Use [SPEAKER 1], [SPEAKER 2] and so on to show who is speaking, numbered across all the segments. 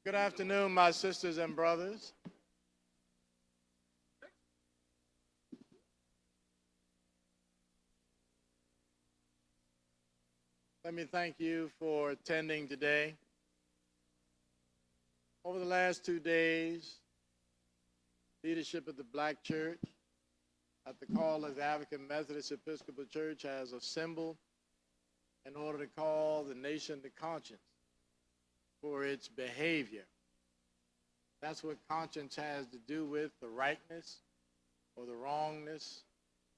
[SPEAKER 1] Good afternoon, my sisters and brothers. Let me thank you for attending today. Over the last 2 days, leadership of the Black Church, at the call of the African Methodist Episcopal Church, has assembled in order to call the nation to conscience for its behavior. That's what conscience has to do with, the rightness or the wrongness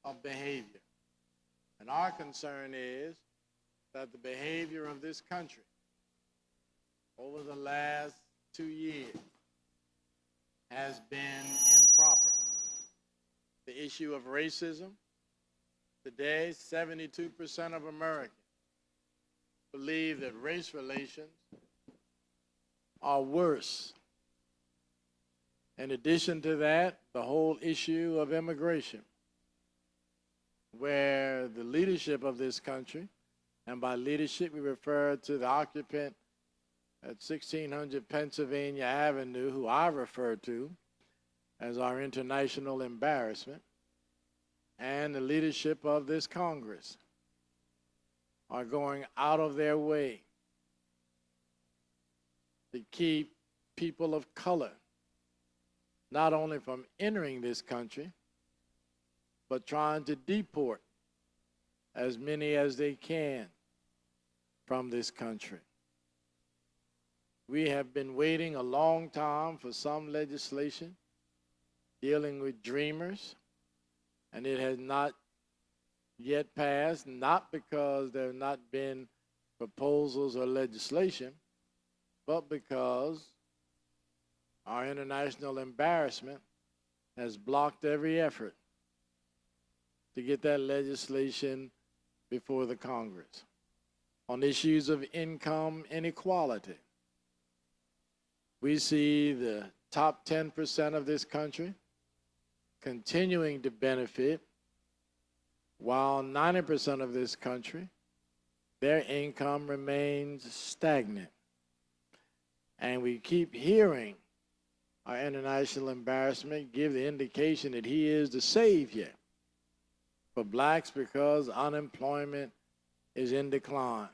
[SPEAKER 1] of behavior. And our concern is that the behavior of this country over the last 2 years has been improper. The issue of racism, today 72% of Americans believe that race relations are worse. In addition to that, the whole issue of immigration, where the leadership of this country, and by leadership we refer to the occupant at 1600 Pennsylvania Avenue, who I refer to as our international embarrassment, and the leadership of this Congress are going out of their way to keep people of color not only from entering this country, but trying to deport as many as they can from this country. We have been waiting a long time for some legislation dealing with dreamers, and it has not yet passed, not because there have not been proposals or legislation, but because our international embarrassment has blocked every effort to get that legislation before the Congress. On issues of income inequality, we see the top 10% of this country continuing to benefit, while 90% of this country, their income remains stagnant. And we keep hearing our international embarrassment give the indication that he is the savior for blacks because unemployment is in decline.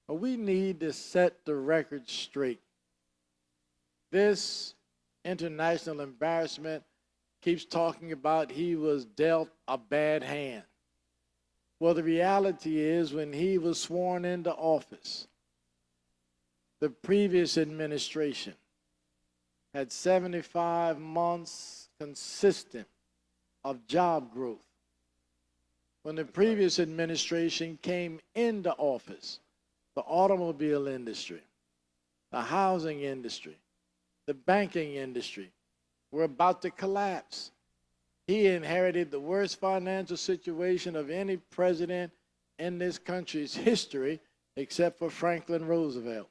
[SPEAKER 1] But we need to set the record straight. This international embarrassment keeps talking about he was dealt a bad hand. Well, the reality is when he was sworn into office, the previous administration had 75 months consistent of job growth. When the previous administration came into office, the automobile industry, the housing industry, the banking industry were about to collapse. He inherited the worst financial situation of any president in this country's history except for Franklin Roosevelt.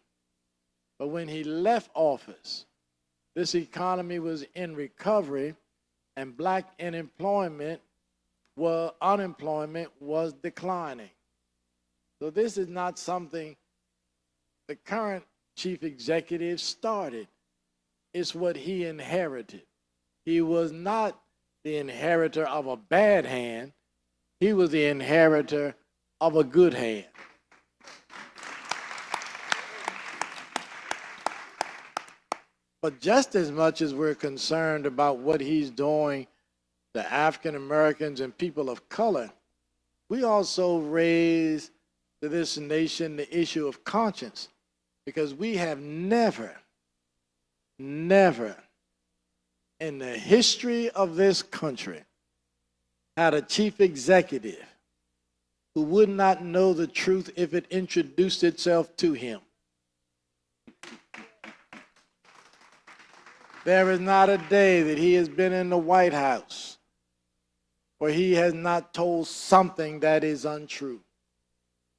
[SPEAKER 1] But when he left office, this economy was in recovery and black unemployment was declining. So this is not something the current chief executive started. It's what he inherited. He was not the inheritor of a bad hand. He was the inheritor of a good hand. But just as much as we're concerned about what he's doing to African Americans and people of color, we also raise to this nation the issue of conscience, because we have never in the history of this country had a chief executive who would not know the truth if it introduced itself to him. There is not a day that he has been in the White House where he has not told something that is untrue.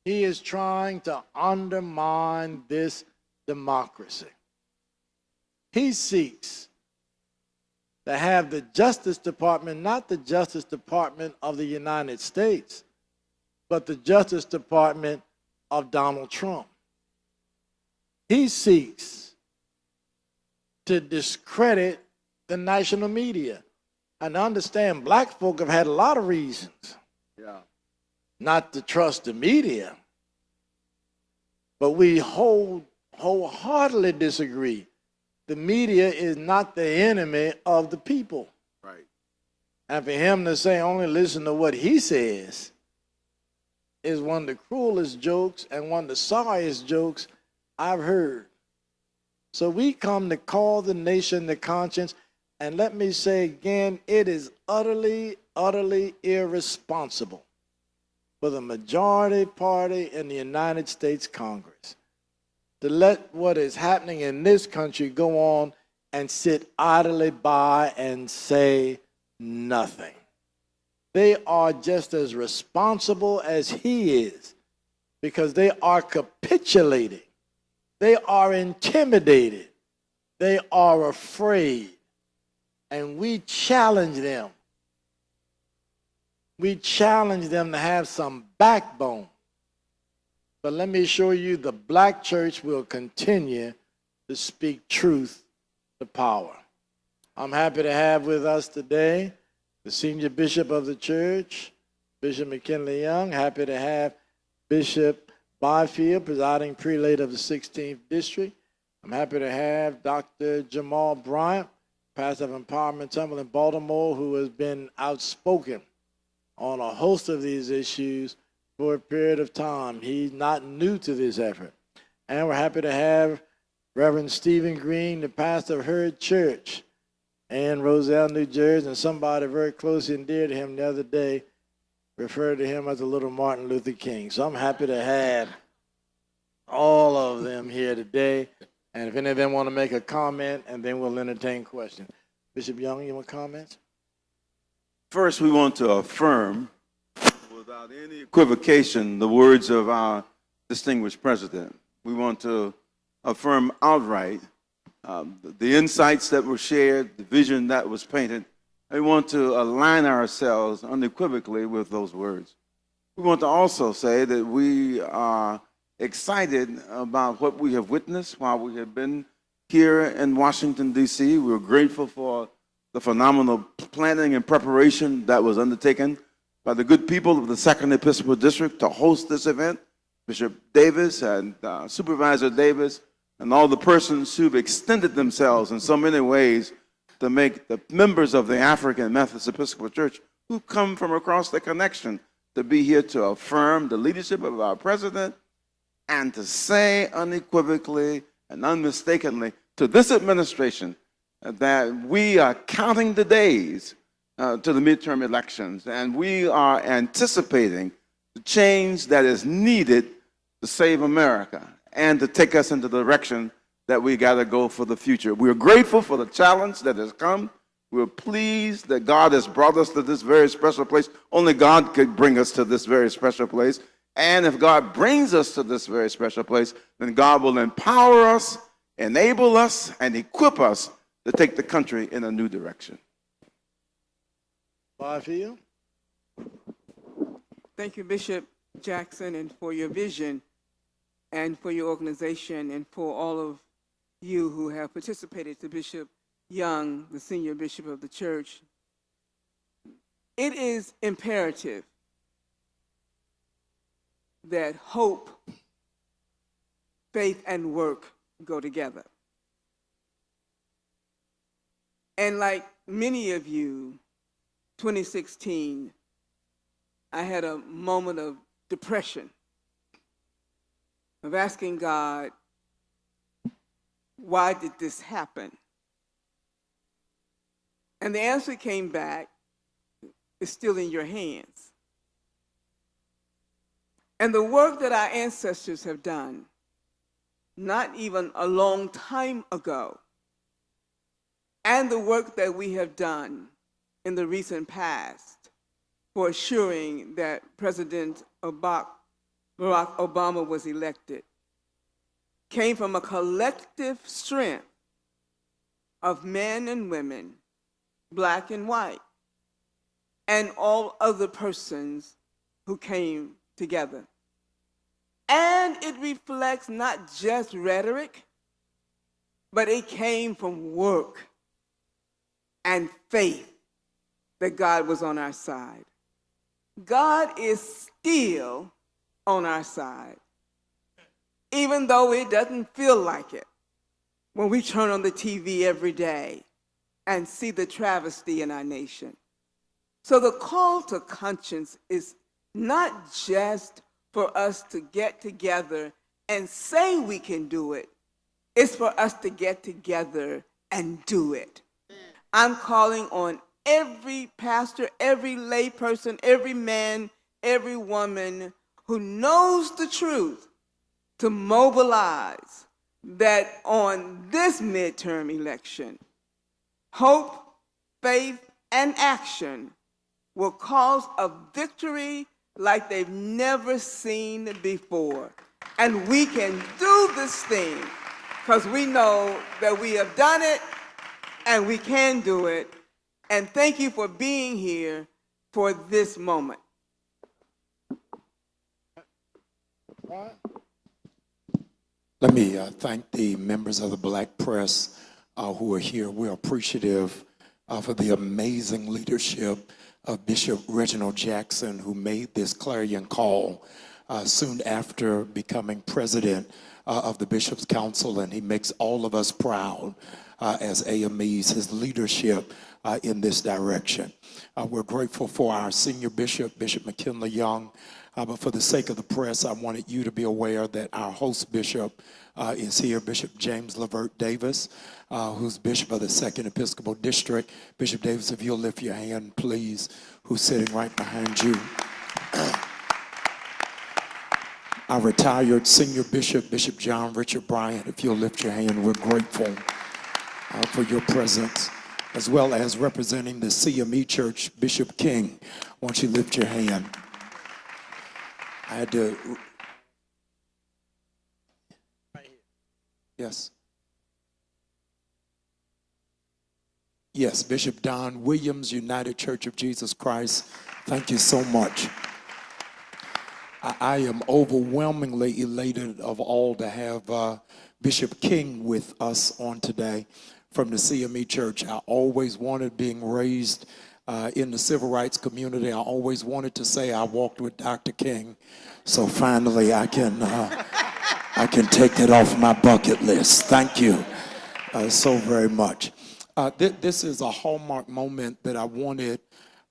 [SPEAKER 1] He is trying to undermine this democracy. He seeks to have the Justice Department, not the Justice Department of the United States, but the Justice Department of Donald Trump. He seeks to discredit the national media. And understand, black folk have had a lot of reasons not to trust the media. But we wholeheartedly disagree. The media is not the enemy of the people.
[SPEAKER 2] Right.
[SPEAKER 1] And for him to say only listen to what he says is one of the cruelest jokes and one of the sorriest jokes I've heard. So we come to call the nation to conscience. And let me say again, it is utterly, utterly irresponsible for the majority party in the United States Congress to let what is happening in this country go on and sit idly by and say nothing. They are just as responsible as he is because they are capitulating. They are intimidated. They are afraid. And we challenge them. We challenge them to have some backbone. But let me assure you, the black church will continue to speak truth to power. I'm happy to have with us today the senior bishop of the church, Bishop McKinley Young. Happy to have Bishop Byfield, presiding prelate of the 16th District. I'm happy to have Dr. Jamal Bryant, pastor of Empowerment Temple in Baltimore, who has been outspoken on a host of these issues for a period of time. He's not new to this effort. And we're happy to have Reverend Stephen Green, the pastor of Hurd Church in Roselle, New Jersey, and somebody very close and dear to him the other day referred to him as a little Martin Luther King. So I'm happy to have all of them here today. And if any of them want to make a comment, and then we'll entertain questions. Bishop Young, you want comments?
[SPEAKER 2] First, we want to affirm, without any equivocation, the words of our distinguished president. We want to affirm outright the insights that were shared, the vision that was painted. We want to align ourselves unequivocally with those words. We want to also say that we are excited about what we have witnessed while we have been here in Washington, D.C. We're grateful for the phenomenal planning and preparation that was undertaken by the good people of the 2nd Episcopal District to host this event. Bishop Davis and Supervisor Davis and all the persons who've extended themselves in so many ways to make the members of the African Methodist Episcopal Church who come from across the connection to be here to affirm the leadership of our president and to say unequivocally and unmistakably to this administration that we are counting the days to the midterm elections, and we are anticipating the change that is needed to save America and to take us into the direction that we got to go for the future. We're grateful for the challenge that has come. We're pleased that God has brought us to this very special place. Only God could bring us to this very special place. And if God brings us to this very special place, then God will empower us, enable us, and equip us to take the country in a new direction.
[SPEAKER 1] Byfield?
[SPEAKER 3] Thank you, Bishop Jackson, and for your vision, and for your organization, and for all of you who have participated. To Bishop Young, the senior bishop of the church, it is imperative that hope, faith, and work go together. And like many of you, 2016, I had a moment of depression, of asking God, why did this happen? And the answer came back, it's still in your hands. And the work that our ancestors have done, not even a long time ago, and the work that we have done in the recent past for assuring that President Barack Obama was elected, came from a collective strength of men and women, black and white, and all other persons who came together. And it reflects not just rhetoric, but it came from work and faith that God was on our side. God is still on our side, even though it doesn't feel like it when we turn on the TV every day and see the travesty in our nation. So the call to conscience is not just for us to get together and say we can do it. It's for us to get together and do it. I'm calling on every pastor, every lay person, every man, every woman who knows the truth to mobilize that on this midterm election, hope, faith, and action will cause a victory like they've never seen before. And we can do this thing because we know that we have done it and we can do it. And thank you for being here for this moment.
[SPEAKER 1] What?
[SPEAKER 4] Let me thank the members of the Black press who are here. We're appreciative for the amazing leadership of Bishop Reginald Jackson, who made this clarion call soon after becoming president of the Bishops' Council, and he makes all of us proud as AMEs, his leadership in this direction. We're grateful for our senior bishop, Bishop McKinley Young, but for the sake of the press, I wanted you to be aware that our host bishop is here, Bishop James Lavert Davis, who's bishop of the 2nd Episcopal District. Bishop Davis, if you'll lift your hand, please, who's sitting right behind you. Our retired senior bishop, Bishop John Richard Bryant, if you'll lift your hand, we're grateful for your presence, as well as representing the AME Church, Bishop King. Won't you lift your hand? I had to. Yes. Yes, Bishop Don Williams, United Church of Jesus Christ. Thank you so much. I am overwhelmingly elated of all to have Bishop King with us on today from the AME Church. I always wanted, being raised in the civil rights community, I always wanted to say I walked with Dr. King. So finally I can take it off my bucket list. Thank you so very much. This is a hallmark moment that I wanted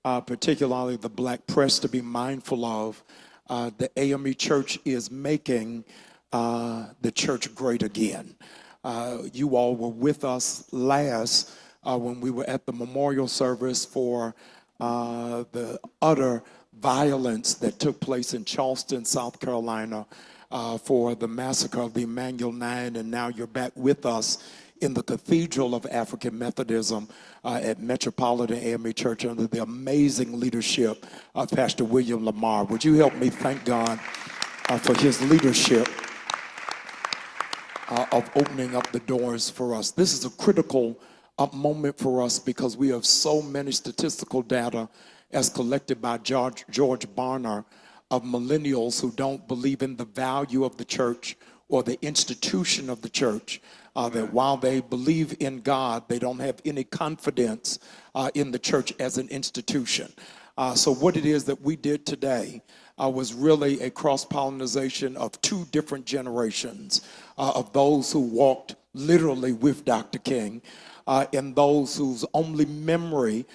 [SPEAKER 4] particularly the Black press to be mindful of. The AME Church is making the church great again. You all were with us last when we were at the memorial service for the utter violence that took place in Charleston, South Carolina, for the massacre of the Emmanuel 9, and now you're back with us in the Cathedral of African Methodism at Metropolitan AME Church under the amazing leadership of Pastor William Lamar. Would you help me thank God for his leadership of opening up the doors for us? This is a critical moment for us because we have so many statistical data as collected by George Barner of millennials who don't believe in the value of the church or the institution of the church, that while they believe in God, they don't have any confidence in the church as an institution. So what it is that we did today was really a cross-pollination of two different generations of those who walked literally with Dr. King and those whose only memory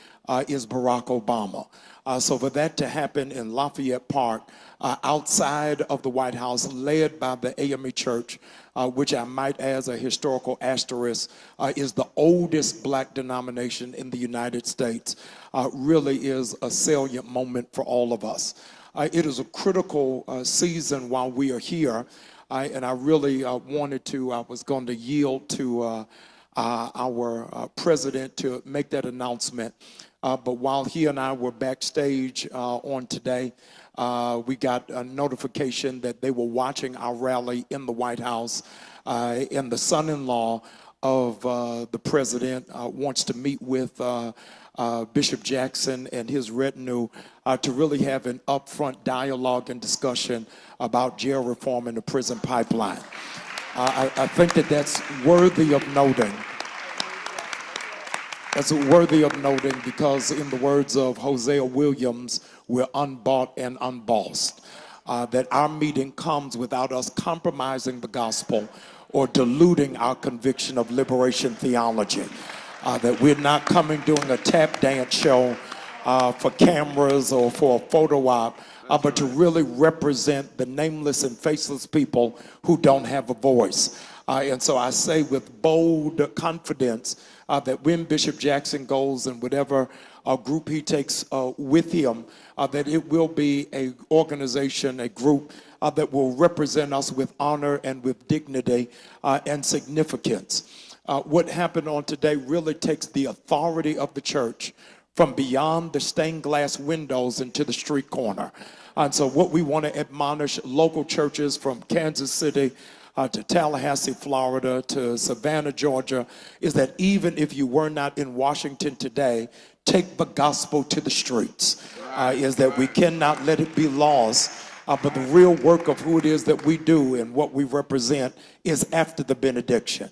[SPEAKER 4] is Barack Obama. So for that to happen in Lafayette Park, outside of the White House, led by the AME Church, which I might add as a historical asterisk, is the oldest Black denomination in the United States, really is a salient moment for all of us. It is a critical season while we are here, and I really I was going to yield to our president to make that announcement. But while he and I were backstage on today, we got a notification that they were watching our rally in the White House, and the son-in-law of the president wants to meet with Bishop Jackson and his retinue to really have an upfront dialogue and discussion about jail reform and the prison pipeline. I think that that's worthy of noting. That's worthy of noting because in the words of Hosea Williams, we're unbought and unbossed. That our meeting comes without us compromising the gospel or diluting our conviction of liberation theology. That we're not coming doing a tap dance show for cameras or for a photo op, but to really represent the nameless and faceless people who don't have a voice. And so I say with bold confidence that when Bishop Jackson goes and whatever group he takes with him, that it will be an organization, a group that will represent us with honor and with dignity and significance. What happened on today really takes the authority of the church from beyond the stained glass windows into the street corner. And so what we want to admonish local churches from Kansas City to Tallahassee, Florida, to Savannah, Georgia, is that even if you were not in Washington today, take the gospel to the streets. Is that we cannot let it be lost. But the real work of who it is that we do and what we represent is after the benediction.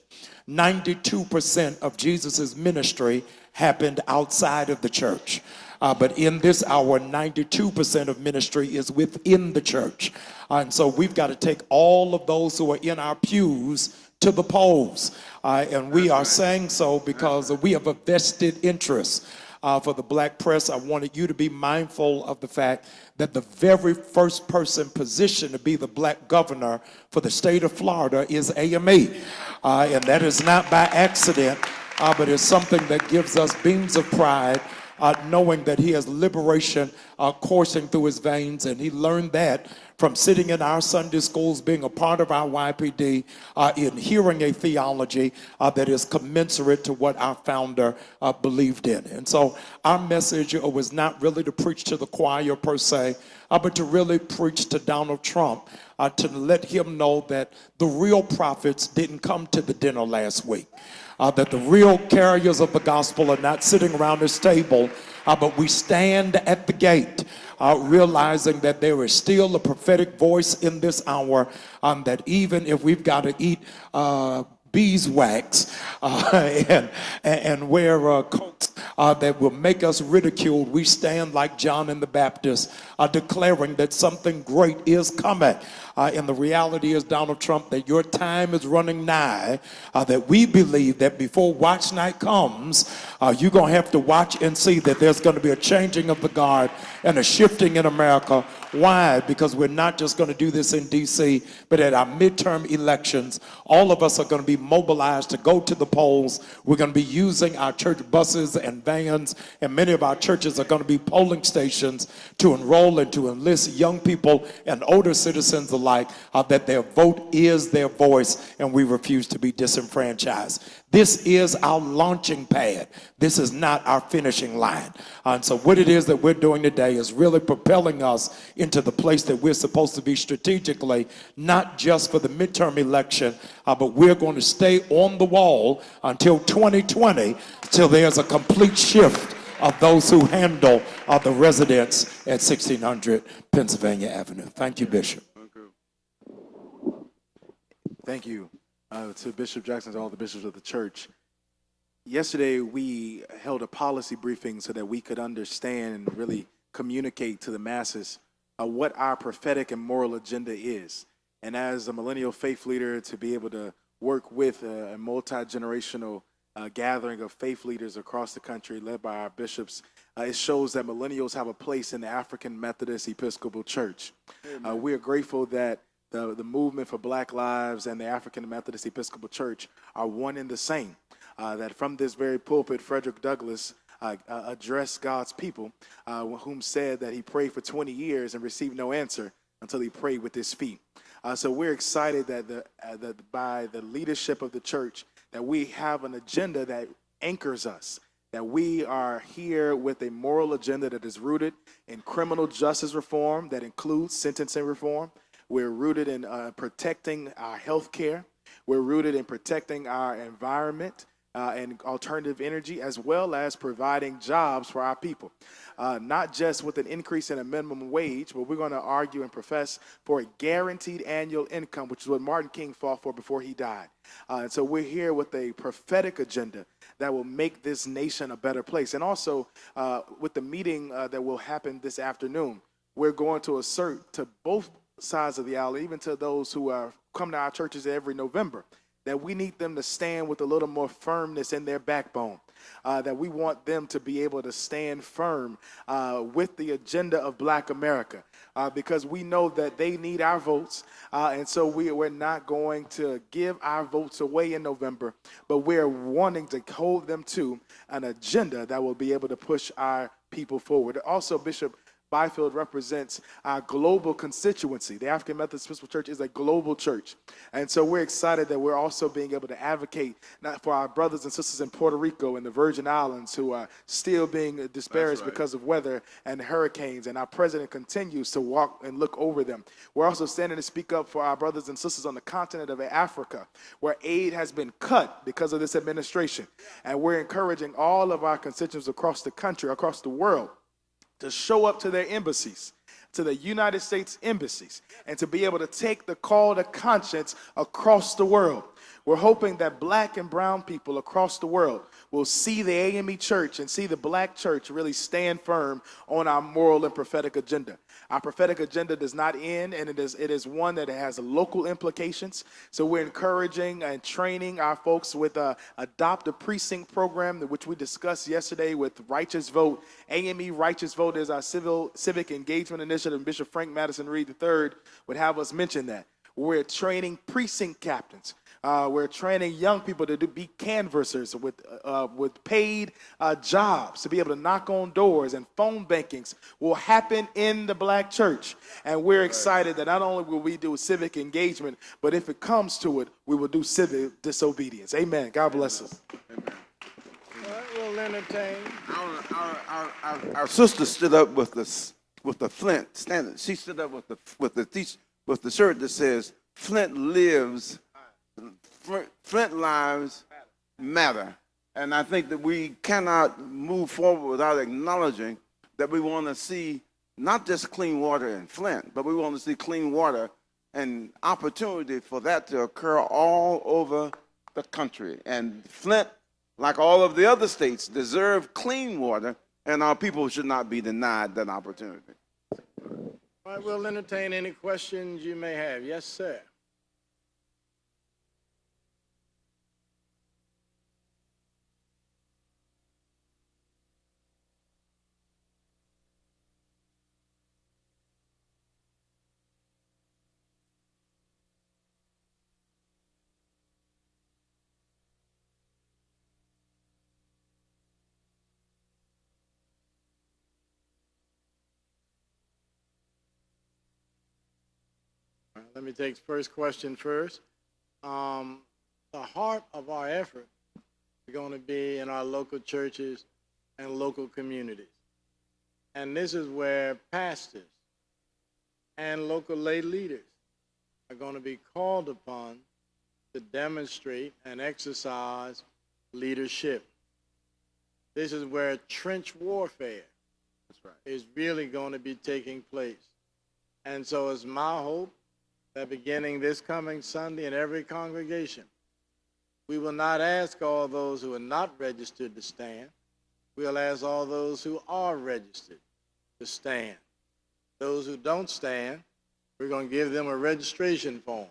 [SPEAKER 4] 92% of Jesus's ministry happened outside of the church. But in this hour, 92% of ministry is within the church. And so we've got to take all of those who are in our pews to the polls. And we are saying so because we have a vested interest. For the black press, I wanted you to be mindful of the fact that the very first person positioned to be the black governor for the state of Florida is AME. And that is not by accident, but it's something that gives us beams of pride, knowing that he has liberation coursing through his veins. And he learned that from sitting in our Sunday schools, being a part of our YPD, in hearing a theology that is commensurate to what our founder believed in. And so our message was not really to preach to the choir per se, but to really preach to Donald Trump, to let him know that the real prophets didn't come to the dinner last week. That the real carriers of the gospel are not sitting around this table, but we stand at the gate, realizing that there is still a prophetic voice in this hour, that even if we've got to eat beeswax and wear coats that will make us ridiculed, we stand like John and the Baptist, declaring that something great is coming. And the reality is, Donald Trump, that your time is running nigh, that we believe that before watch night comes, you're going to have to watch and see that there's going to be a changing of the guard and a shifting in America. Why? Because we're not just going to do this in D.C., but at our midterm elections, all of us are going to be mobilized to go to the polls. We're going to be using our church buses and vans, and many of our churches are going to be polling stations to enroll and to enlist young people and older citizens alike, that their vote is their voice, and we refuse to be disenfranchised. This is our launching pad. This is not our finishing line. And so what it is that we're doing today is really propelling us into the place that we're supposed to be strategically, not just for the midterm election, but we're going to stay on the wall until 2020, till there's a complete shift of those who handle the residents at 1600 Pennsylvania Avenue. Thank you, Bishop.
[SPEAKER 5] Thank you to Bishop Jackson and all the bishops of the church. Yesterday, we held a policy briefing so that we could understand and really communicate to the masses what our prophetic and moral agenda is. And as a millennial faith leader, to be able to work with a multi-generational gathering of faith leaders across the country led by our bishops, it shows that millennials have a place in the African Methodist Episcopal Church. We are grateful that the movement for Black Lives and the African Methodist Episcopal Church are one and the same. That from this very pulpit, Frederick Douglass addressed God's people, whom said that he prayed for 20 years and received no answer until he prayed with his feet. So we're excited that by the leadership of the church, that we have an agenda that anchors us, that we are here with a moral agenda that is rooted in criminal justice reform, that includes sentencing reform. We're rooted in protecting our health care. We're rooted in protecting our environment. and alternative energy, as well as providing jobs for our people. Not just with an increase in a minimum wage, but we're going to argue and profess for a guaranteed annual income, which is what Martin King fought for before he died. And so we're here with a prophetic agenda that will make this nation a better place. And also with the meeting that will happen this afternoon, we're going to assert to both sides of the aisle, even to those who come to our churches every November, that we need them to stand with a little more firmness in their backbone, that we want them to be able to stand firm with the agenda of Black America, because we know that they need our votes, and so we're not going to give our votes away in November, but we're wanting to hold them to an agenda that will be able to push our people forward. Also, Bishop Byfield represents our global constituency. The African Methodist Episcopal Church is a global church. And so we're excited that we're also being able to advocate not for our brothers and sisters in Puerto Rico and the Virgin Islands who are still being disparaged because of weather and hurricanes. And our president continues to walk and look over them. We're also standing to speak up for our brothers and sisters on the continent of Africa, where aid has been cut because of this administration. And we're encouraging all of our constituents across the country, across the world, to show up to their embassies, to the United States embassies, and to be able to take the call to conscience across the world. We're hoping that Black and brown people across the world will see the AME Church and see the Black church really stand firm on our moral and prophetic agenda. Our prophetic agenda does not end, and it is one that has local implications. So we're encouraging and training our folks with Adopt a Precinct program, which we discussed yesterday with Righteous Vote. AME Righteous Vote is our civic engagement initiative, and Bishop Frank Madison Reed III would have us mention that. We're training precinct captains. We're training young people to be canvassers with paid jobs, to be able to knock on doors, and phone bankings will happen in the Black church. And we're excited that not only will we do civic engagement, but if it comes to it, we will do civic disobedience. Amen. God bless us.
[SPEAKER 1] All right, we'll entertain.
[SPEAKER 2] Our sister stood up with the Flint standard. She stood up with the shirt that says Flint lives. Flint lives matter. And I think that we cannot move forward without acknowledging that we want to see not just clean water in Flint, but we want to see clean water and opportunity for that to occur all over the country. And Flint, like all of the other states, deserve clean water, and our people should not be denied that opportunity.
[SPEAKER 1] All right, we'll entertain any questions you may have. Yes, sir. Let me take the first question first. The heart of our effort is going to be in our local churches and local communities. And this is where pastors and local lay leaders are going to be called upon to demonstrate and exercise leadership. This is where trench warfare is really going to be taking place. And so it's my hope that beginning this coming Sunday in every congregation, we will not ask all those who are not registered to stand. We'll ask all those who are registered to stand. Those who don't stand, we're going to give them a registration form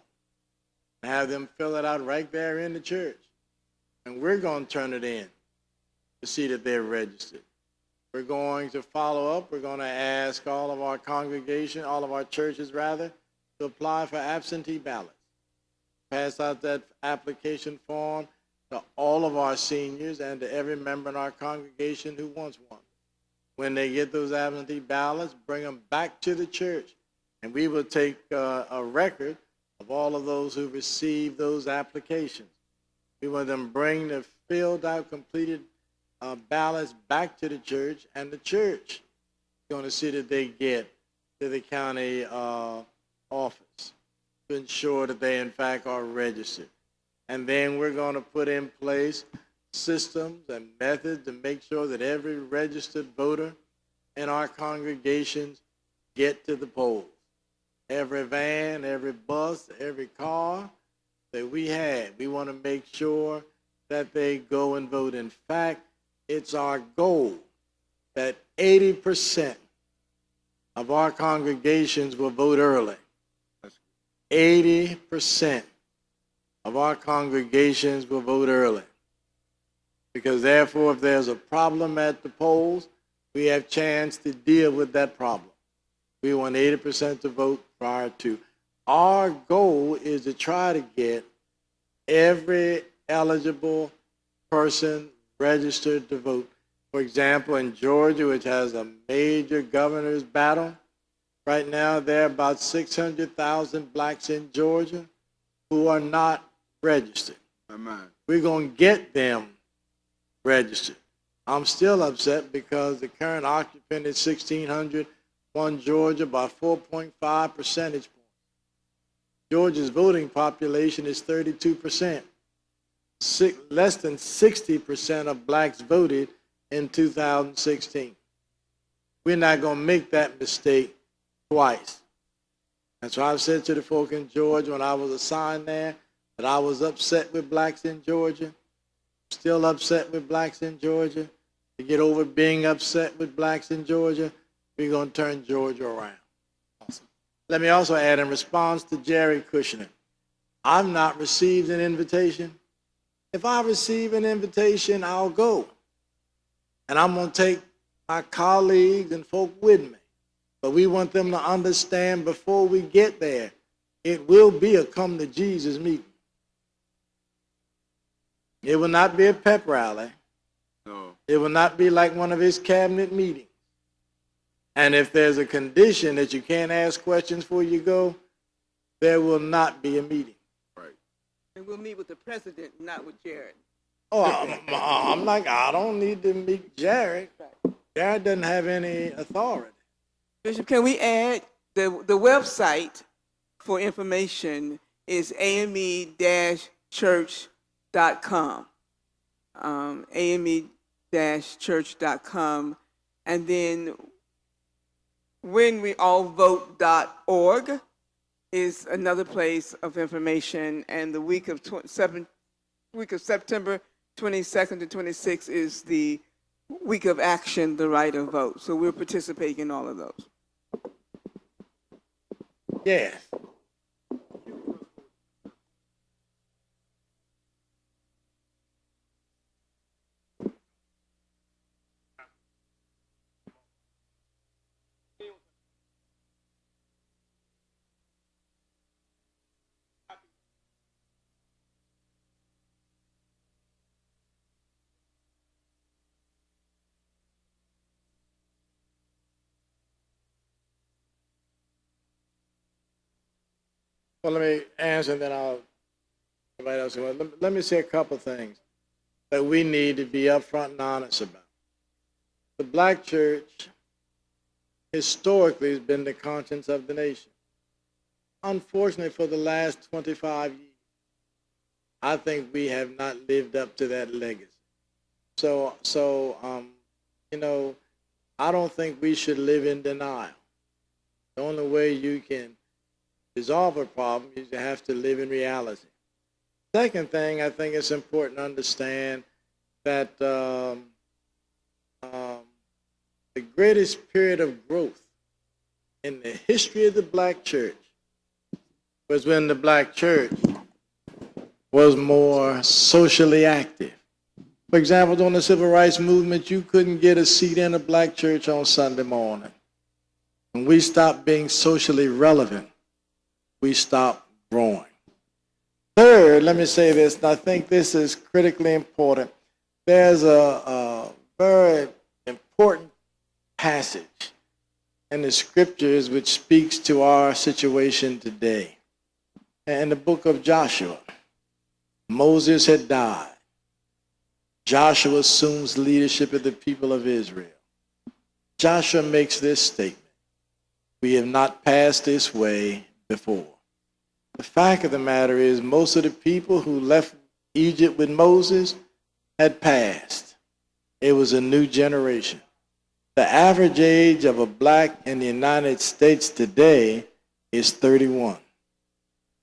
[SPEAKER 1] and have them fill it out right there in the church. And we're going to turn it in to see that they're registered. We're going to follow up. We're going to ask all of our congregation, all of our churches rather, to apply for absentee ballots. Pass out that application form to all of our seniors and to every member in our congregation who wants one. When they get those absentee ballots, bring them back to the church, and we will take a record of all of those who received those applications. We want them to bring the filled out, completed ballots back to the church, and the church is going to see that they get to the county office to ensure that they in fact are registered. And then we're going to put in place systems and methods to make sure that every registered voter in our congregations get to the polls. Every van, every bus, every car that we have, we want to make sure that they go and vote. In fact, it's our goal that 80% of our congregations will vote early. 80% of our congregations will vote early. Because therefore, if there's a problem at the polls, we have a chance to deal with that problem. We want 80% to vote prior to. Our goal is to try to get every eligible person registered to vote. For example, in Georgia, which has a major governor's battle, right now there are about 600,000 blacks in Georgia who are not registered.
[SPEAKER 2] Amen.
[SPEAKER 1] We're going to get them registered. I'm still upset because the current occupant is 1,600, won Georgia by 4.5 percentage points. Georgia's voting population is 32%. Less than 60% of blacks voted in 2016. We're not going to make that mistake twice. That's why I've said to the folk in Georgia when I was assigned there that I was upset with blacks in Georgia. Still upset with blacks in Georgia. To get over being upset with blacks in Georgia, we're going to turn Georgia around.
[SPEAKER 4] Awesome.
[SPEAKER 1] Let me also add in response to Jerry Kushner. I've not received an invitation. If I receive an invitation, I'll go. And I'm going to take my colleagues and folk with me. But we want them to understand before we get there, it will be a come to Jesus meeting. It will not be a pep rally.
[SPEAKER 2] No.
[SPEAKER 1] It will not be like one of his cabinet meetings. And if there's a condition that you can't ask questions before you go, there will not be a meeting.
[SPEAKER 2] Right.
[SPEAKER 3] And we'll meet with the president, not with Jared.
[SPEAKER 1] Oh, I'm like, I don't need to meet Jared. Jared doesn't have any authority.
[SPEAKER 3] Bishop, can we add the website for information is ame-church.com. ame-church.com. And then whenweallvote.org is another place of information. And the week of September 22nd to 26th is the week of action, the right of vote. So we're participating in all of those.
[SPEAKER 1] Yes. Well, let me answer, and then I'll invite else. Let me say a couple things that we need to be upfront and honest about. The black church historically has been the conscience of the nation. Unfortunately, for the last 25 years, I think we have not lived up to that legacy. So I don't think we should live in denial. The only way you can resolve a problem is you have to live in reality. Second thing, I think it's important to understand that the greatest period of growth in the history of the black church was when the black church was more socially active. For example, during the civil rights movement, you couldn't get a seat in a black church on Sunday morning. When we stopped being socially relevant, we stop growing. Third, let me say this, and I think this is critically important. There's a very important passage in the scriptures which speaks to our situation today. In the book of Joshua, Moses had died. Joshua assumes leadership of the people of Israel. Joshua makes this statement: we have not passed this way before. The fact of the matter is, most of the people who left Egypt with Moses had passed. It was a new generation. The average age of a black in the United States today is 31.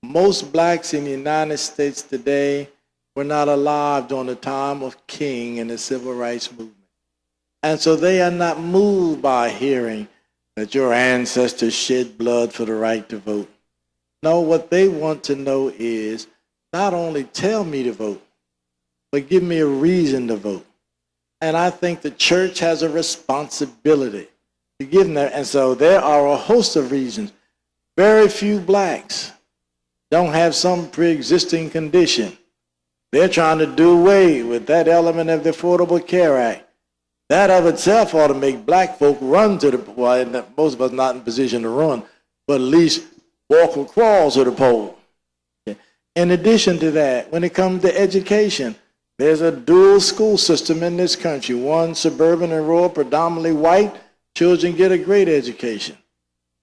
[SPEAKER 1] Most blacks in the United States today were not alive during the time of King and the Civil Rights Movement. And so they are not moved by hearing that your ancestors shed blood for the right to vote. No, what they want to know is not only tell me to vote, but give me a reason to vote. And I think the church has a responsibility to give them that. And so there are a host of reasons. Very few blacks don't have some pre-existing condition. They're trying to do away with that element of the Affordable Care Act. That of itself ought to make black folk run to the, well, most of us not in position to run, but at least walk or crawl to the poll. In addition to that, when it comes to education, there's a dual school system in this country. One suburban and rural, predominantly white, children get a great education.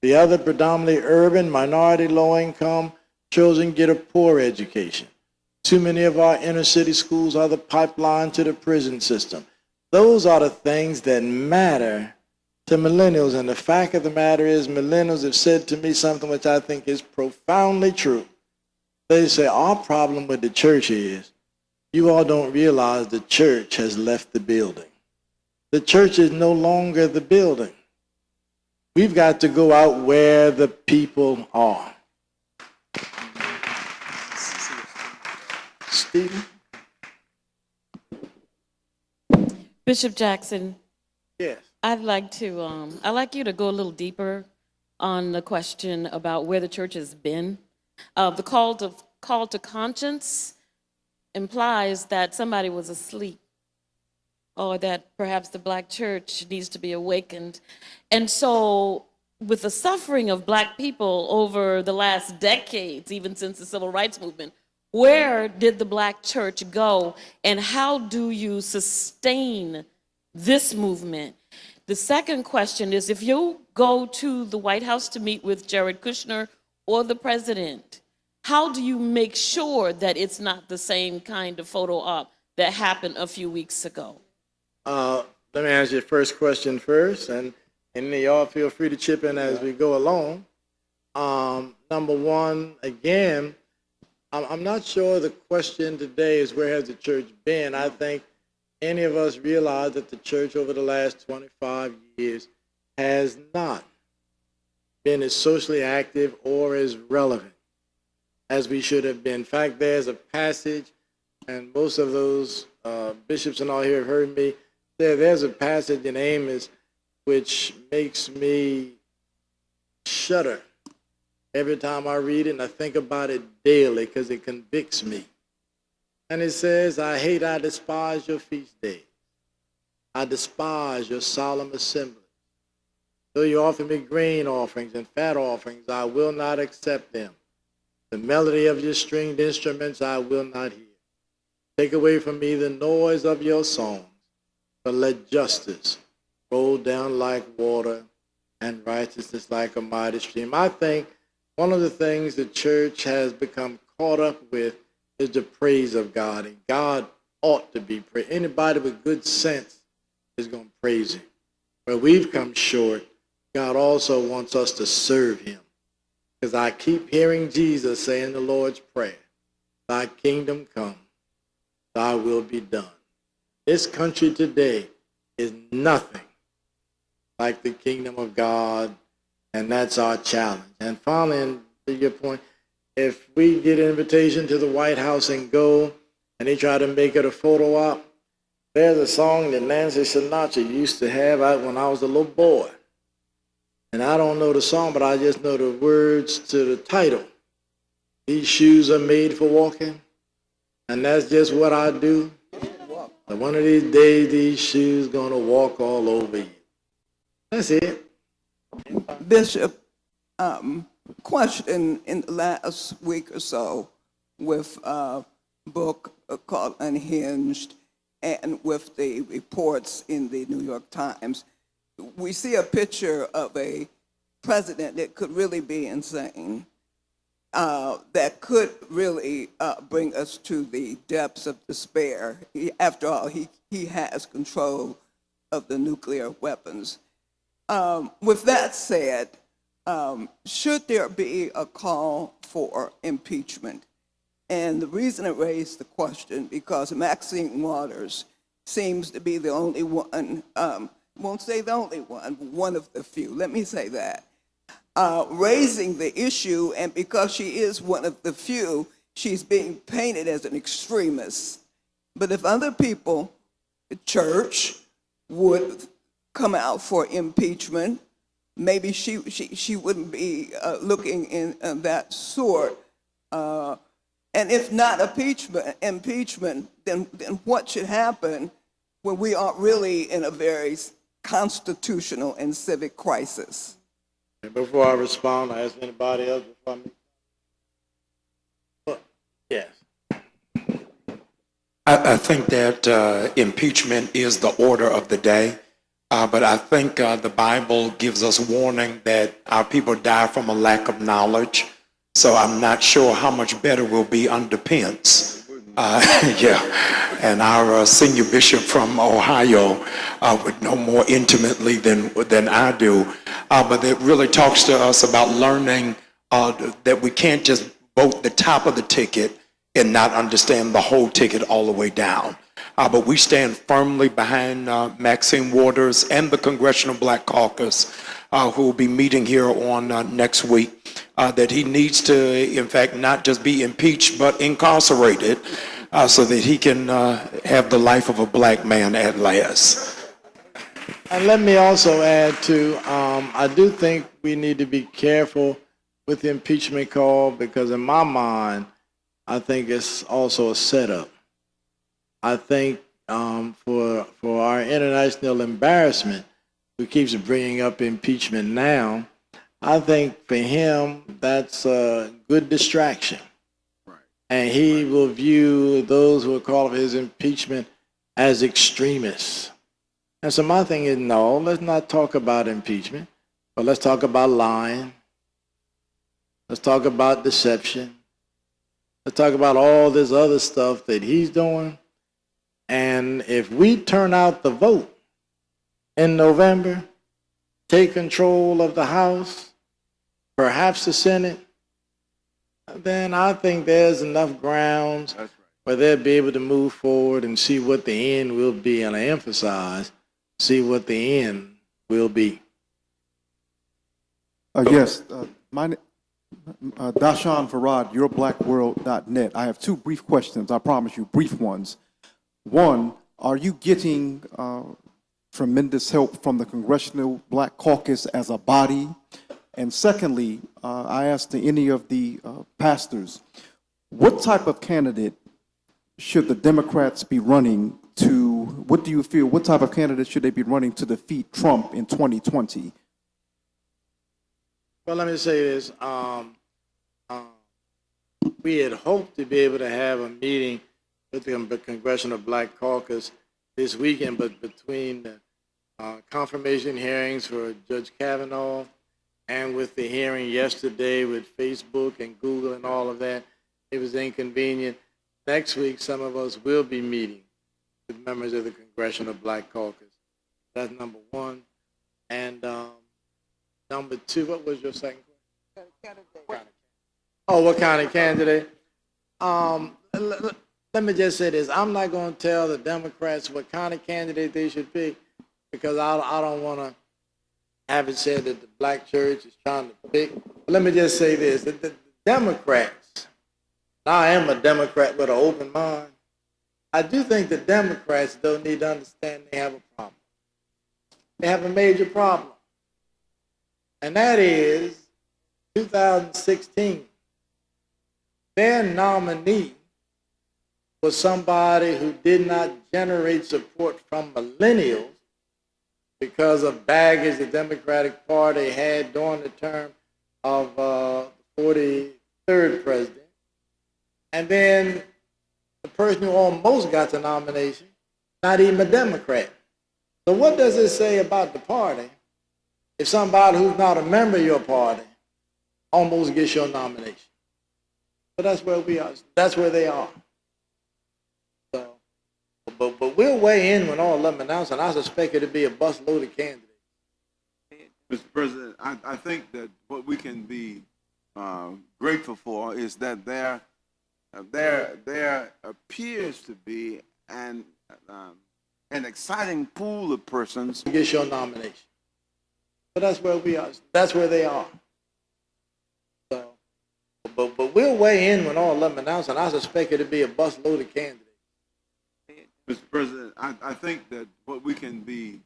[SPEAKER 1] The other predominantly urban, minority, low income, children get a poor education. Too many of our inner city schools are the pipeline to the prison system. Those are the things that matter to millennials. And the fact of the matter is, millennials have said to me something which I think is profoundly true. They say, our problem with the church is, you all don't realize the church has left the building. The church is no longer the building. We've got to go out where the people are. Stephen?
[SPEAKER 6] Bishop Jackson,
[SPEAKER 1] Yes.
[SPEAKER 6] I'd like you to go a little deeper on the question about where the church has been. The call to conscience implies that somebody was asleep, or that perhaps the black church needs to be awakened. And so with the suffering of black people over the last decades, even since the Civil Rights Movement, where did the black church go, and how do you sustain this movement? The second question is, if you go to the White House to meet with Jared Kushner or the president, how do you make sure that it's not the same kind of photo op that happened a few weeks ago?
[SPEAKER 1] Let me answer your first question first, and y'all feel free to chip in as we go along. Number one, again, I'm not sure the question today is where has the church been. I think any of us realize that the church over the last 25 years has not been as socially active or as relevant as we should have been. In fact, there's a passage, and most of those bishops and all here have heard me say, there's a passage in Amos which makes me shudder every time I read it, and I think about it daily because it convicts me. And it says, I despise your feast days. I despise your solemn assembly. Though you offer me grain offerings and fat offerings, I will not accept them. The melody of your stringed instruments I will not hear. Take away from me the noise of your songs, but let justice roll down like water and righteousness like a mighty stream. I think one of the things the church has become caught up with is the praise of God, and God ought to be praised. Anybody with good sense is going to praise him. Where we've come short, God also wants us to serve him. Because I keep hearing Jesus say in the Lord's Prayer, thy kingdom come, thy will be done. This country today is nothing like the kingdom of God, and that's our challenge. And finally, and to your point, if we get an invitation to the White House and go, and they try to make it a photo op, there's a song that Nancy Sinatra used to have out when I was a little boy. And I don't know the song, but I just know the words to the title. These shoes are made for walking, and that's just what I do. But one of these days, these shoes gonna walk all over you. That's it.
[SPEAKER 3] Bishop, question in the last week or so with a book called Unhinged and with the reports in the New York Times, we see a picture of a president that could really be insane. that could really bring us to the depths of despair. After all, he has control of the nuclear weapons. With that said, should there be a call for impeachment? And the reason I raised the question, because Maxine Waters seems to be the only one, won't say the only one, but one of the few, let me say that, raising the issue, and because she is one of the few, she's being painted as an extremist. But if other people, the church, would come out for impeachment, maybe she wouldn't be looking in that sort. And if not impeachment, then what should happen when we are really in a very constitutional and civic crisis?
[SPEAKER 1] And before I respond, I ask anybody else before me. Yes.
[SPEAKER 4] I think that impeachment is the order of the day, but I think the Bible gives us warning that our people die from a lack of knowledge. So I'm not sure how much better we'll be under Pence. And our senior bishop from Ohio would know more intimately than I do. But it really talks to us about learning that we can't just vote the top of the ticket and not understand the whole ticket all the way down. But we stand firmly behind Maxine Waters and the Congressional Black Caucus, who will be meeting here on next week, that he needs to, in fact, not just be impeached, but incarcerated so that he can have the life of a black man at last.
[SPEAKER 1] And let me also add to, I do think we need to be careful with the impeachment call, because in my mind, I think it's also a setup. I think for our international embarrassment, who keeps bringing up impeachment now, I think for him, that's a good distraction. Right. And he will view those who are calling for his impeachment as extremists. And so my thing is, no, let's not talk about impeachment, but let's talk about lying. Let's talk about deception. Let's talk about all this other stuff that he's doing. And if we turn out the vote in November, take control of the House, perhaps the Senate, then I think there's enough grounds where they'll be able to move forward and see what the end will be. And I emphasize, see what the end will be.
[SPEAKER 7] Yes, Dashawn Farad, yourblackworld.net. I have two brief questions, I promise you, brief ones. One, are you getting tremendous help from the Congressional Black Caucus as a body? And secondly, I asked to any of the pastors, what type of candidate should the Democrats be running to, what do you feel, what type of candidate should they be running to defeat Trump in 2020?
[SPEAKER 1] Well, let me say this. We had hoped to be able to have a meeting with the Congressional Black Caucus this weekend, but between the confirmation hearings for Judge Kavanaugh and with the hearing yesterday with Facebook and Google and all of that, it was inconvenient. Next week, some of us will be meeting with members of the Congressional Black Caucus. That's number one. And number two, what was your second question? Oh, what kind of candidate? Let me just say this. I'm not going to tell the Democrats what kind of candidate they should pick, because I don't want to have it said that the black church is trying to pick. But let me just say this. The Democrats, I am a Democrat with an open mind. I do think the Democrats, though, need to understand they have a problem. They have a major problem. And that is 2016. Their nominee was somebody who did not generate support from millennials because of baggage the Democratic Party had during the term of the 43rd president. And then the person who almost got the nomination, not even a Democrat. So what does it say about the party if somebody who's not a member of your party almost gets your nomination? But that's where we are. That's where they are. So, but we'll weigh in when all of them announce, and I suspect it'll be a busload of candidates.
[SPEAKER 2] Mr. President, I think that what we can be grateful for is that there appears to be an exciting pool of persons.
[SPEAKER 1] Get your nomination. But that's where we are. That's where they are. So, but we'll weigh in when all of them announce, and I suspect it'll be a busload of candidates.
[SPEAKER 2] Mr. President, I think that what we can be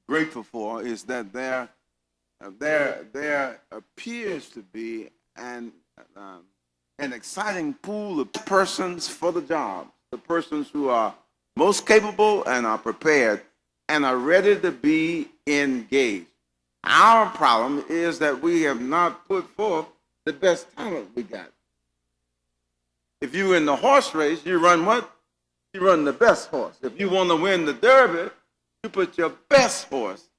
[SPEAKER 2] grateful for is that there appears to be an exciting pool of persons for the job, the persons who are most capable and are prepared and are ready to be engaged. Our problem is that we have not put forth the best talent we got. If you're in the horse race, you run what? You run the best horse. If you want to win the Derby, you put your best horse.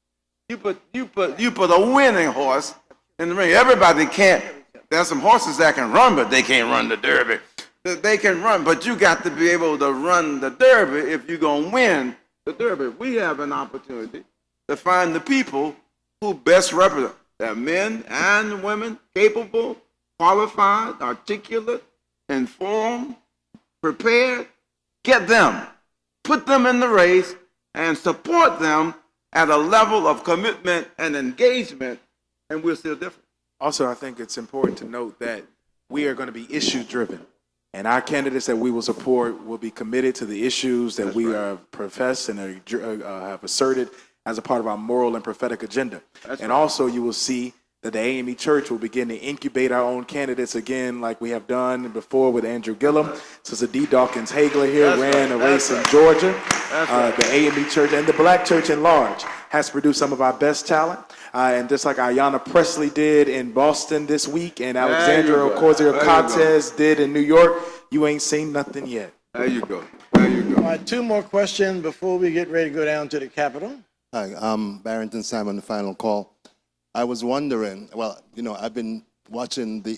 [SPEAKER 2] You put a winning horse in the ring. Everybody can't. There's some horses that can run, but they can't run the Derby. They can run, but you got to be able to run the Derby if you're going to win the Derby. We have an opportunity to find the people who best represent. They're men and women, capable, qualified, articulate, informed, prepared. Get them, put them in the race, and support them at a level of commitment and engagement, and we're still different.
[SPEAKER 5] Also, I think it's important to note that we are going to be issue-driven, and our candidates that we will support will be committed to the issues that we are professed and have asserted as a part of our moral and prophetic agenda. And also, you will see that the AME Church will begin to incubate our own candidates again, like we have done before with Andrew Gillum. Sister D. Dawkins Hagler here ran a race in Georgia. The AME Church and the Black Church at large has produced some of our best talent. And just like Ayanna Presley did in Boston this week and Alexandra Ocasio-Cortez did in New York, you ain't seen nothing yet.
[SPEAKER 2] There you go. There you go.
[SPEAKER 1] All right, two more questions before we get ready to go down to the Capitol.
[SPEAKER 8] Hi, I'm Barrington Simon, the final call. I was wondering, well, I've been watching the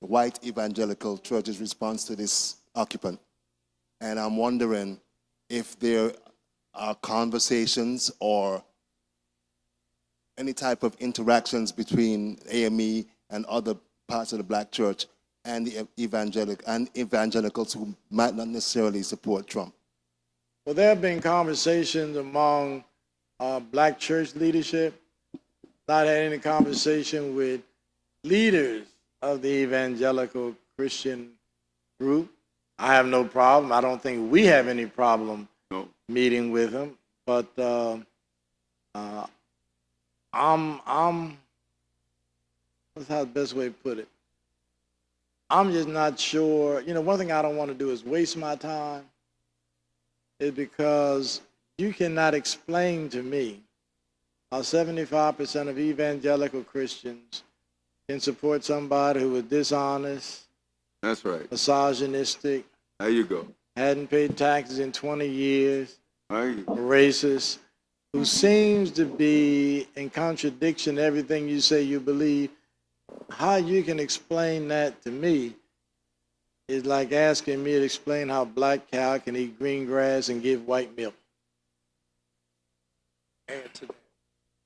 [SPEAKER 8] white evangelical church's response to this occupant, and I'm wondering if there are conversations or any type of interactions between AME and other parts of the Black church and the evangelicals who might not necessarily support Trump.
[SPEAKER 1] Well, there have been conversations among Black church leadership. Not had any conversation with leaders of the evangelical Christian group. I have no problem. I don't think we have any problem meeting with them. But what's the best way to put it? I'm just not sure. One thing I don't want to do is waste my time. Is because you cannot explain to me how 75% of evangelical Christians can support somebody who was dishonest.
[SPEAKER 2] That's right.
[SPEAKER 1] Misogynistic.
[SPEAKER 2] There you go.
[SPEAKER 1] Hadn't paid taxes in 20 years.
[SPEAKER 2] There you go.
[SPEAKER 1] Racist. Who seems to be in contradiction to everything you say you believe. How you can explain that to me is like asking me to explain how black cow can eat green grass and give white milk.
[SPEAKER 4] Add to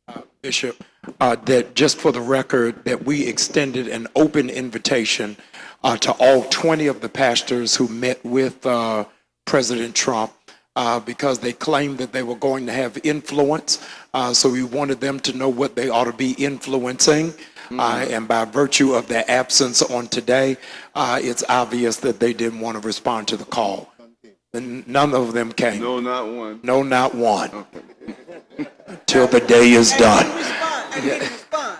[SPEAKER 4] that, Bishop, that just for the record, that we extended an open invitation to all 20 of the pastors who met with President Trump because they claimed that they were going to have influence. So we wanted them to know what they ought to be influencing. And by virtue of their absence on today, it's obvious that they didn't want to respond to the call. And none of them came.
[SPEAKER 2] No, not one.
[SPEAKER 4] No, not one.
[SPEAKER 2] Okay.
[SPEAKER 4] Till the day is done.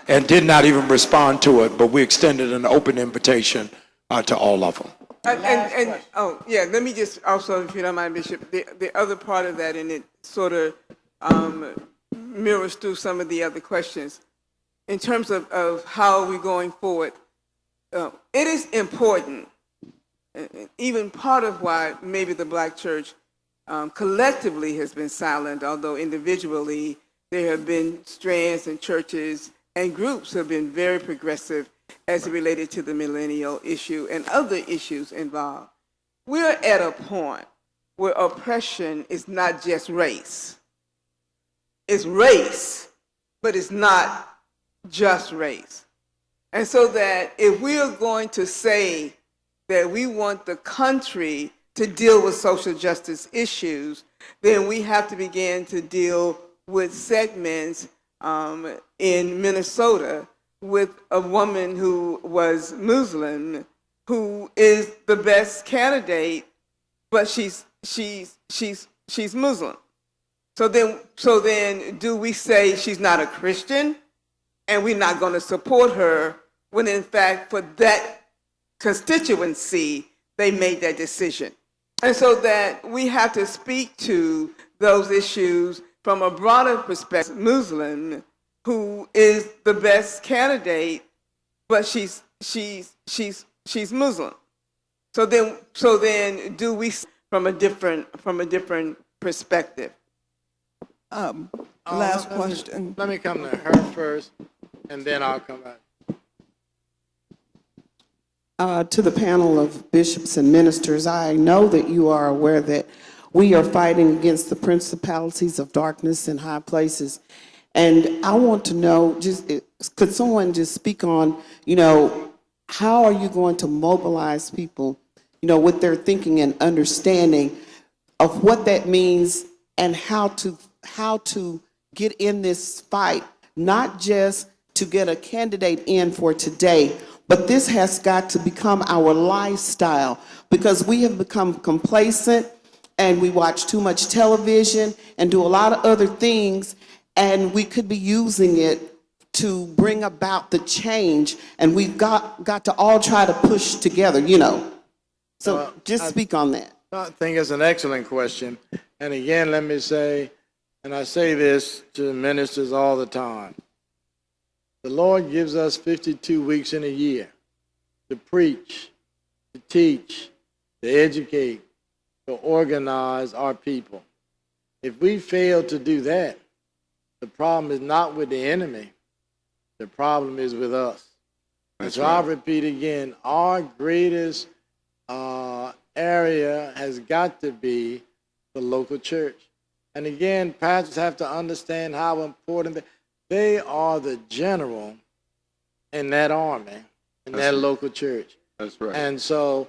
[SPEAKER 3] And
[SPEAKER 4] did not even respond to it, but we extended an open invitation to all of them.
[SPEAKER 3] Let me just also, if you don't mind, Bishop, the other part of that, and it sort of mirrors through some of the other questions. In terms of how we're going forward, it is important, even part of why maybe the Black church collectively has been silent, although individually there have been strands and churches and groups who have been very progressive as it related to the millennial issue and other issues involved. We're at a point where oppression is not just race. It's race, but it's not just race. And so that if we are going to say that we want the country to deal with social justice issues, then we have to begin to deal with segments in Minnesota with a woman who was Muslim, who is the best candidate, but she's Muslim. So then, do we say she's not a Christian, and we're not going to support her when, in fact, for that constituency, they made that decision? And so that we have to speak to those issues from a broader perspective. Muslim, who is the best candidate, but she's Muslim. So then, do we from a different perspective?
[SPEAKER 9] Last question.
[SPEAKER 1] Let me come to her first, and then I'll come back.
[SPEAKER 9] To the panel of bishops and ministers, I know that you are aware that we are fighting against the principalities of darkness in high places. And I want to know, could someone just speak on, how are you going to mobilize people, with their thinking and understanding of what that means and how to get in this fight, not just to get a candidate in for today, but this has got to become our lifestyle, because we have become complacent and we watch too much television and do a lot of other things, and we could be using it to bring about the change, and we've got to all try to push together, So just speak on that.
[SPEAKER 1] I think it's an excellent question. And again, let me say, and I say this to ministers all the time, the Lord gives us 52 weeks in a year to preach, to teach, to educate, to organize our people. If we fail to do that, the problem is not with the enemy. The problem is with us. And so I'll repeat again, our greatest area has got to be the local church. And again, pastors have to understand how important they are, the general in that army, in that local church.
[SPEAKER 2] That's right.
[SPEAKER 1] And so,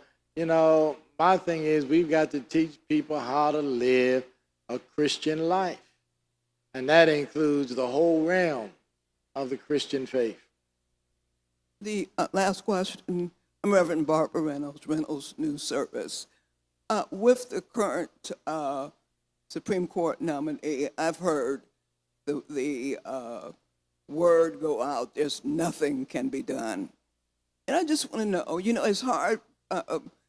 [SPEAKER 1] my thing is we've got to teach people how to live a Christian life. And that includes the whole realm of the Christian faith.
[SPEAKER 9] The last question, I'm Reverend Barbara Reynolds News Service. With the current Supreme Court nominee, I've heard the word go out, there's nothing can be done. And I just want to know, it's hard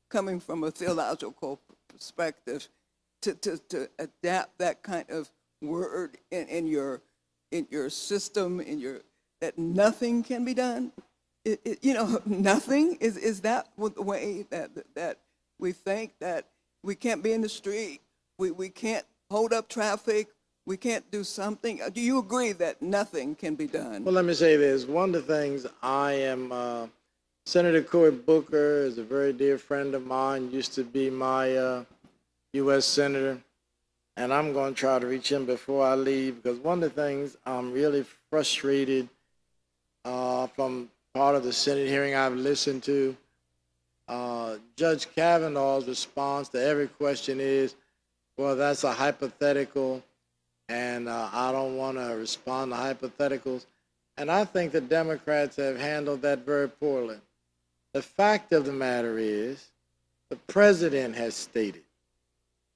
[SPEAKER 9] coming from a theological perspective to adapt that kind of word in your system, that nothing can be done. Nothing is that the way that we think that we can't be in the street, we can't hold up traffic, we can't do something. Do you agree that nothing can be done?
[SPEAKER 1] Well, let me say this. One of the things I am, Senator Cory Booker is a very dear friend of mine, used to be my U.S. Senator, and I'm going to try to reach him before I leave, because one of the things I'm really frustrated from part of the Senate hearing I've listened to, Judge Kavanaugh's response to every question is, well, that's a hypothetical, and I don't want to respond to hypotheticals. And I think the Democrats have handled that very poorly. The fact of the matter is, the president has stated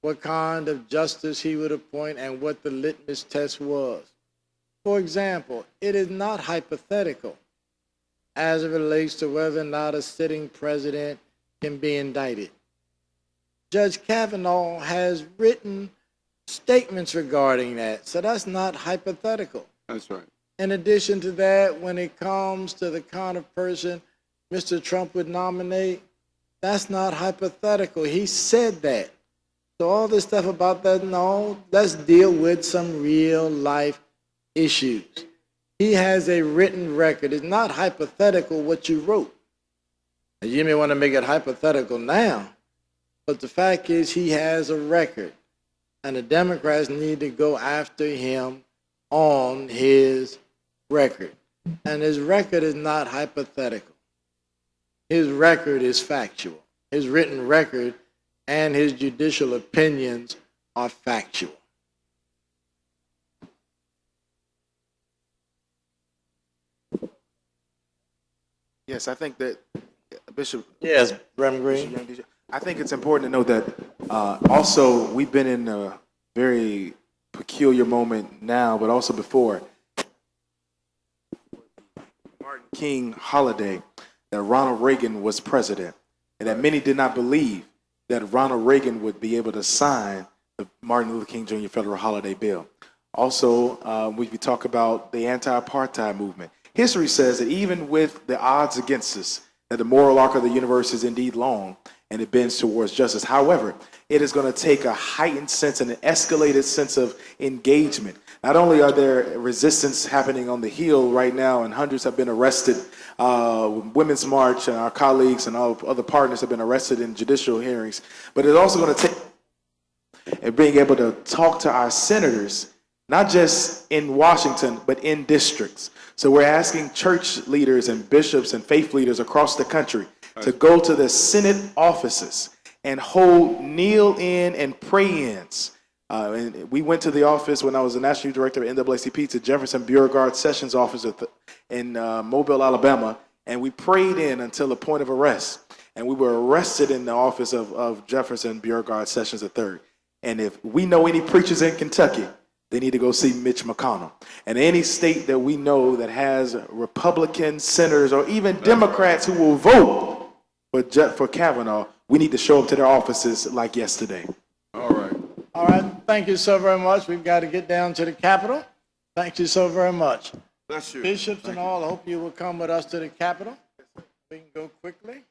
[SPEAKER 1] what kind of justice he would appoint and what the litmus test was. For example, it is not hypothetical as it relates to whether or not a sitting president can be indicted. Judge Kavanaugh has written statements regarding that, so that's not hypothetical.
[SPEAKER 2] That's right.
[SPEAKER 1] In addition to that, when it comes to the kind of person Mr. Trump would nominate, that's not hypothetical. He said that. So all this stuff about that, no, let's deal with some real life issues. He has a written record. It's not hypothetical what you wrote. You may want to make it hypothetical now, but the fact is he has a record, and the Democrats need to go after him on his record. And his record is not hypothetical. His record is factual. His written record and his judicial opinions are factual.
[SPEAKER 5] Yes, I think that Bishop.
[SPEAKER 1] Yes, Reverend Green.
[SPEAKER 5] Bishop Young, I think it's important to note that also we've been in a very peculiar moment now, but also before Martin King holiday, that Ronald Reagan was president, and that many did not believe that Ronald Reagan would be able to sign the Martin Luther King Jr. federal holiday bill. Also, we talk about the anti-apartheid movement. History says that even with the odds against us, that the moral arc of the universe is indeed long and it bends towards justice. However, it is going to take a heightened sense and an escalated sense of engagement. Not only are there resistance happening on the Hill right now, and hundreds have been arrested, Women's March and our colleagues and all other partners have been arrested in judicial hearings, but it's also going to take and being able to talk to our senators, not just in Washington, but in districts. So we're asking church leaders and bishops and faith leaders across the country to go to the Senate offices and hold kneel-in and pray-ins. And we went to the office when I was the National Youth Director of NAACP to Jefferson Beauregard Sessions office in Mobile, Alabama, and we prayed in until the point of arrest. And we were arrested in the office of Jefferson Beauregard Sessions III. And if we know any preachers in Kentucky, they need to go see Mitch McConnell. And any state that we know that has Republican senators or even Democrats who will vote for Kavanaugh, we need to show up to their offices like yesterday.
[SPEAKER 2] All right.
[SPEAKER 1] All right, thank you so very much. We've got to get down to the Capitol. Thank you so very much.
[SPEAKER 2] Bless you.
[SPEAKER 1] Bishops and all, I hope you will come with us to the Capitol. We can go quickly.